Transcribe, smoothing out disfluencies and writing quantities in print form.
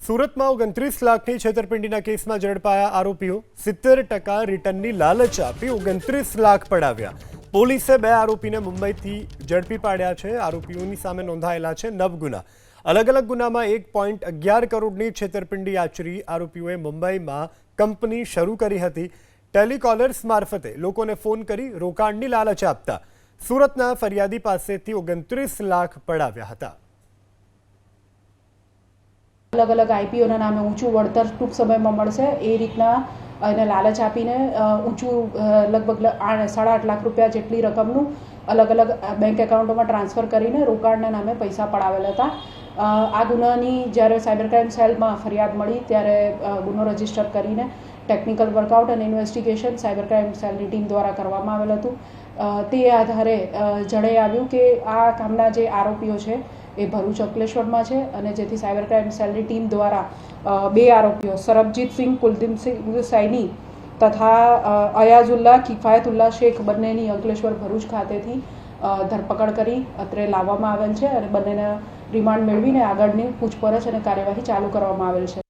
સુરતમાં 29 લાખની છેતરપિંડીના કેસમાં ઝડપાયા આરોપીઓ 70% રિટર્નની લાલચ આપી 29 લાખ પડાવ્યા। પોલીસે 2 આરોપીને મુંબઈથી ઝડપી પાડ્યા છે। આરોપીઓની સામે નોંધાયેલા છે 9 ગુના। અલગ અલગ ગુનામાં 1.11 કરોડની છેતરપિંડી આચરી આરોપીઓએ મુંબઈમાં કંપની શરૂ કરી હતી। ટેલિકોલર્સ મારફતે લોકોને ફોન કરી રોકાણની લાલચ આપતા સુરતના ફરિયાદી પાસેથી 29 લાખ પડાવ્યા હતા। अलग अलग आईपीओ नामे ऊँचू वळतर टूंक समय में मळशे ए रीतना एने लालच आपीने ऊँचू लगभग 8.5 लाख रुपया जेटली रकमનું अलग अलग बैंक एकाउंटों ट्रांसफर करीने रोकाणना नामे पैसा पड़ावेला हता। आ गुनानी ज्यारे साइबर क्राइम सेल में फरियाद मળી ત્યારે ગુનો રજીસ્ટર કરીને ટેકનિકલ વર્કઆઉટ અને ઇન્વેસ્ટિગેશન સાયબર ક્રાઇમ સેલની ટીમ દ્વારા કરવામાં આવેલ હતું। તે આધારે જણાઈ આવ્યું કે આ કામના જે આરોપીઓ છે એ ભરૂચ અંકલેશ્વરમાં છે અને જેથી સાયબર ક્રાઇમ સેલની ટીમ દ્વારા 2 આરોપીઓ સરબજીત સિંહ કુલદીપ સૈની તથા અયાઝુલ્લા કિફાયતુલ્લા શેખ બંનેની અંકલેશ્વર ભરૂચ ખાતેથી ધરપકડ કરી અત્રે લાવવામાં આવેલ છે અને બંનેના રિમાન્ડ મેળવીને આગળની પૂછપરછ અને કાર્યવાહી ચાલુ કરવામાં આવેલ છે।